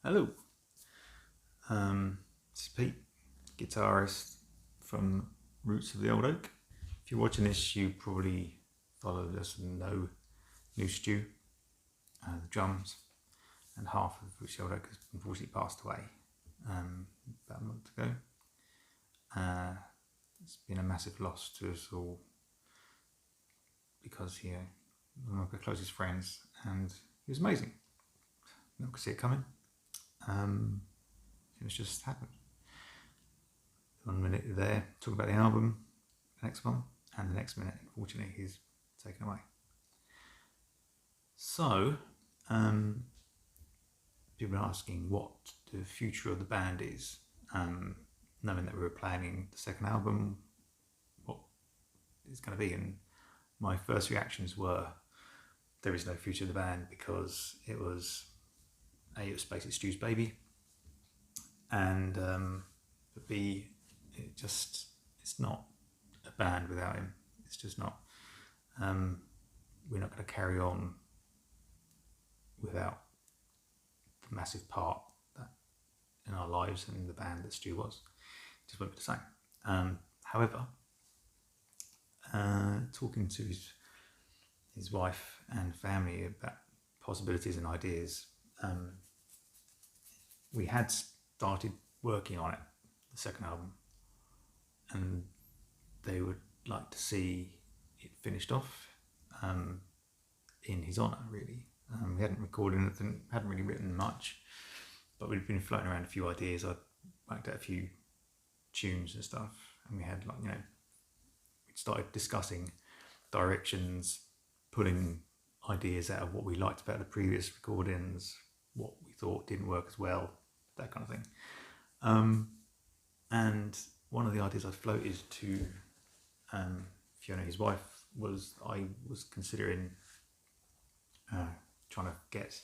Hello, this is Pete, guitarist from Roots of the Old Oak. If you're watching this, you probably followed us and know New Stew, the drums, and half of Roots of the Old Oak has unfortunately passed away about a month ago. It's been a massive loss to us all because one of my closest friends, and he was amazing. Not gonna see it coming. It was just happened. 1 minute you're there, talk about the album, the next one, and the next minute, unfortunately, he's taken away. So, people are asking what the future of the band is, knowing that we were planning the second album, what it's going to be. And my first reactions were, there is no future of the band, because it was basically Stu's baby, and B, it's not a band without him. It's just not. We're not going to carry on without the massive part that in our lives and the band that Stu was. It just won't be the same. However, talking to his wife and family about possibilities and ideas, we had started working on it, the second album, and they would like to see it finished off in his honour, really. We hadn't recorded anything, hadn't really written much, but we'd been floating around a few ideas. I worked out a few tunes and stuff, and we had we'd started discussing directions, pulling ideas out of what we liked about the previous recordings, what we thought didn't work as well, that kind of thing. And one of the ideas I floated to Fiona, his wife, was I was considering trying to get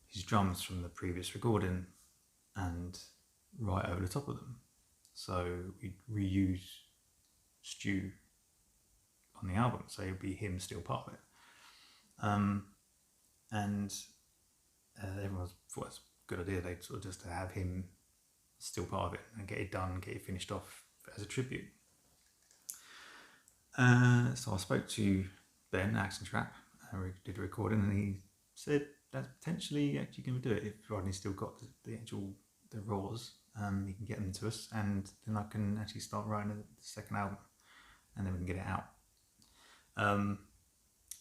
his drums from the previous recording and write over the top of them. So we'd reuse Stu on the album, so it'd be him still part of it. And everyone thought it's a good idea. They'd sort of just to have him still part of it and get it done, get it finished off as a tribute. So I spoke to Ben, Action Trap, we did a recording, and he said that's potentially actually going to do it if Rodney's still got the raws. He can get them to us, and then I can actually start writing the second album, and then we can get it out.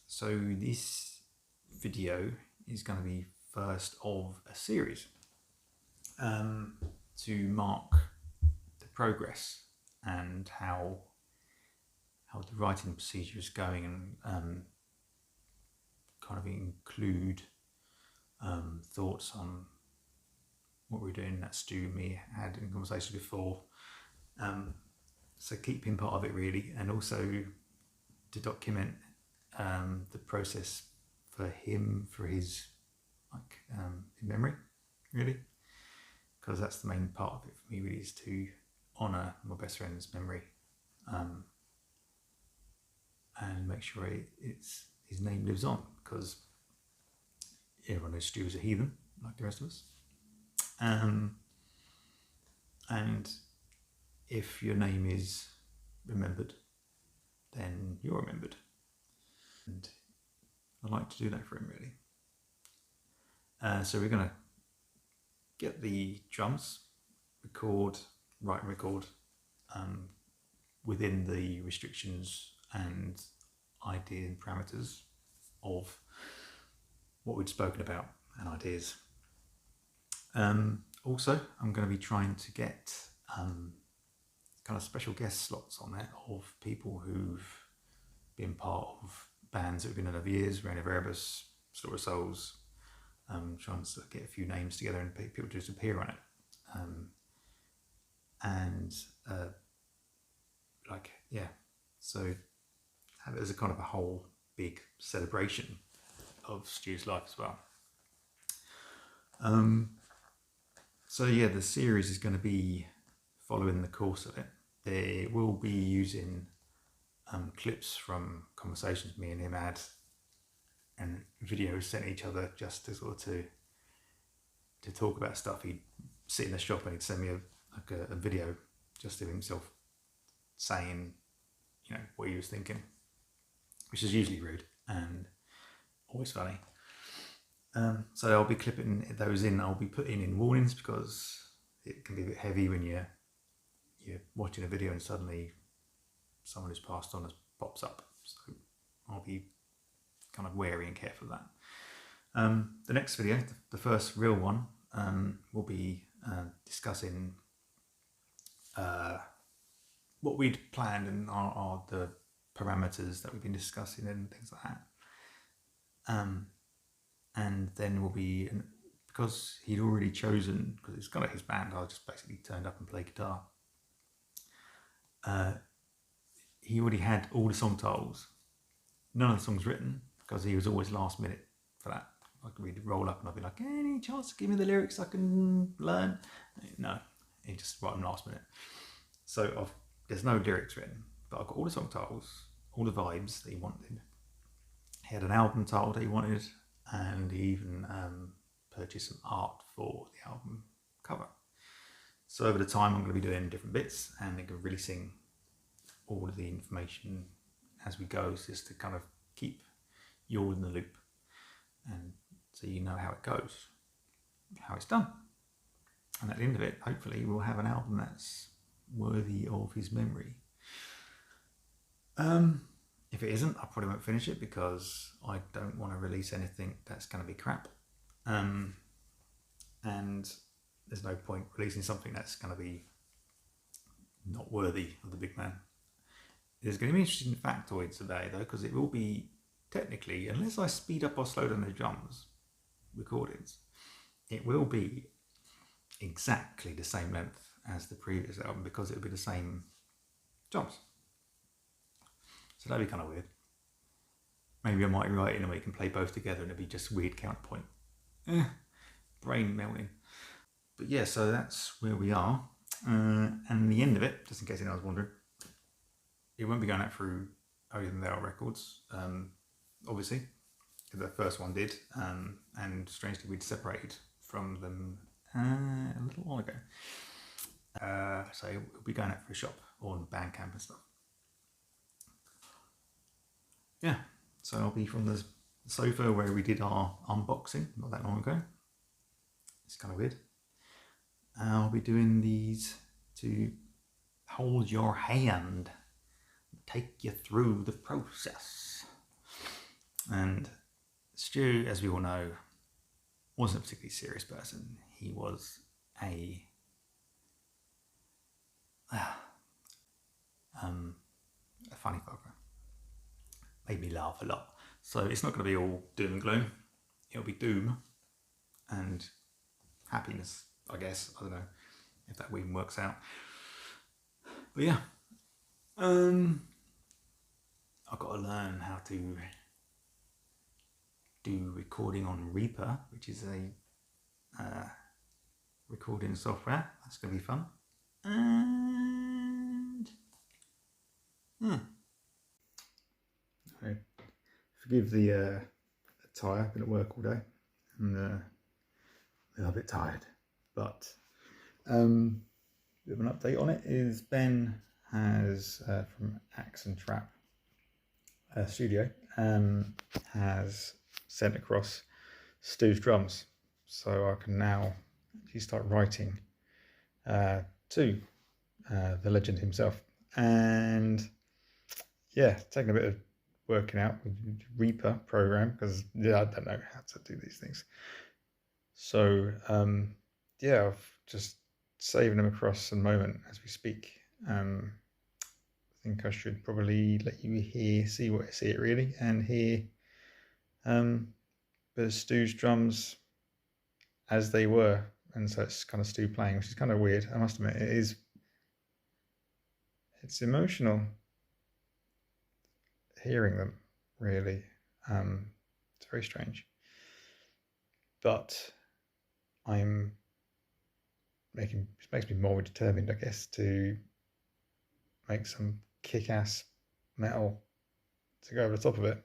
So this video is going to be first of a series to mark the progress and how the writing procedure is going, and kind of include thoughts on what we're doing that Stu and me had in conversation before. So keep him part of it, really, and also to document the process for him, for his in memory, really, because that's the main part of it for me, really, is to honour my best friend's memory, and make sure his name lives on, because everyone knows Stu is a heathen, like the rest of us. And if your name is remembered, then you're remembered. And I'd like to do that for him, really. So we're going to get the drums, write and record within the restrictions and idea and parameters of what we'd spoken about and ideas. Also, I'm going to be trying to get kind of special guest slots on there of people who've been part of bands that have been in over years, Reign of Erebus, Slaughter of Souls, trying to get a few names together and people to just appear on it. So have it as a kind of a whole big celebration of Stu's life as well. The series is going to be following the course of it. They will be using clips from conversations me and him had, and videos sent each other, just to sort of to to talk about stuff, he'd sit in the shop and he'd send me a video just of himself saying, you know, what he was thinking, which is usually rude and always funny. So I'll be clipping those in. I'll be putting in warnings because it can be a bit heavy when you're watching a video and suddenly someone who's passed on pops up. So I'll be kind of wary and careful of that. The next video, the first real one, will be discussing what we'd planned and the parameters that we've been discussing and things like that. And then we'll be, because he'd already chosen, because it's kind of his band, I just basically turned up and played guitar. He already had all the song titles, none of the songs written, because he was always last minute for that. Like we'd roll up and I'd be like, any chance to give me the lyrics I can learn? No, he just write them last minute. So there's no lyrics written, but I've got all the song titles, all the vibes that he wanted. He had an album title that he wanted, and he even purchased some art for the album cover. So over the time I'm going to be doing different bits and releasing all of the information as we go, just to kind of keep you all in the loop, and so you know how it goes, how it's done. And at the end of it, hopefully we'll have an album that's worthy of his memory. If it isn't, I probably won't finish it because I don't want to release anything that's going to be crap. And there's no point releasing something that's going to be not worthy of the big man. There's going to be interesting factoids today, though, because it will be technically, unless I speed up or slow down the drums recordings, it will be exactly the same length as the previous album because it'll be the same drums. So that'd be kind of weird. Maybe I might write in and we can play both together and it'd be just weird counterpoint. Brain melting. But yeah, so that's where we are. And the end of it, just in case anyone was wondering, it won't be going out through Odin There Are Records, obviously. The first one did, and strangely we'd separated from them a little while ago. So it'll be going out for a shop or on Bandcamp and stuff. Yeah, so I'll be from the sofa where we did our unboxing not that long ago. It's kind of weird. I'll be doing these to hold your hand, take you through the process. And Stu, as we all know, wasn't a particularly serious person. He was a funny fucker. Made me laugh a lot. So it's not going to be all doom and gloom. It'll be doom and happiness, I guess. I don't know if that even works out. But yeah, I've got to learn how to do recording on Reaper, which is a recording software. That's going to be fun. And forgive the attire. I've been at work all day and a little bit tired. But bit of an update on it is Ben has from Axe and Trap Studio has sent across Stu's drums, so I can now actually start writing to the legend himself. And yeah, taking a bit of working out with Reaper program because I don't know how to do these things. So yeah, I've just saving them across a moment as we speak. I think I should probably let you see it really, and hear bit of Stu's drums as they were, and so it's kind of Stu playing, which is kind of weird. I must admit, it's emotional hearing them, really. It's very strange, but it makes me more determined, I guess, to make some kick-ass metal to go over the top of it.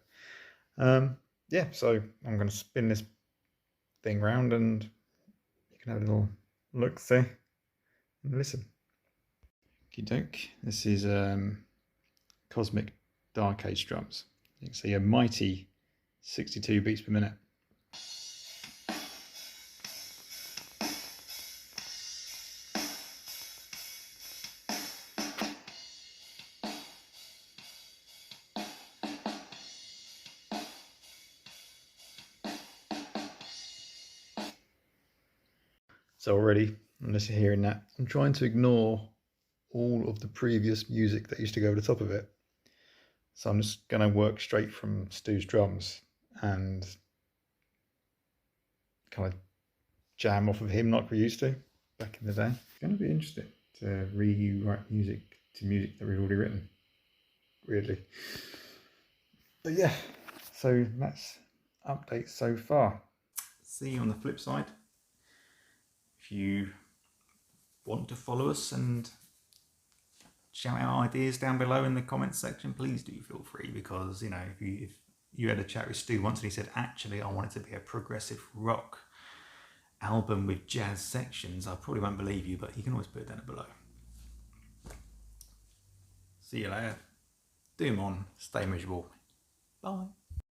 Yeah, so I'm going to spin this thing round and can have a little look, see, and listen. Okie doke. This is Cosmic Dark Age drums. You can see a mighty 62 beats per minute. So already, unless you're hearing that, I'm trying to ignore all of the previous music that used to go over the top of it. So I'm just going to work straight from Stu's drums and kind of jam off of him like we used to back in the day. It's going to be interesting to rewrite music to music that we've already written, weirdly. But yeah, so that's updates so far. See you on the flip side. If you want to follow us and shout out ideas down below in the comments section, please do feel free, because you know, if you had a chat with Stu once and he said, actually I want it to be a progressive rock album with jazz sections, I probably won't believe you, but you can always put it down below. See you later. Do 'em on, stay miserable. Bye.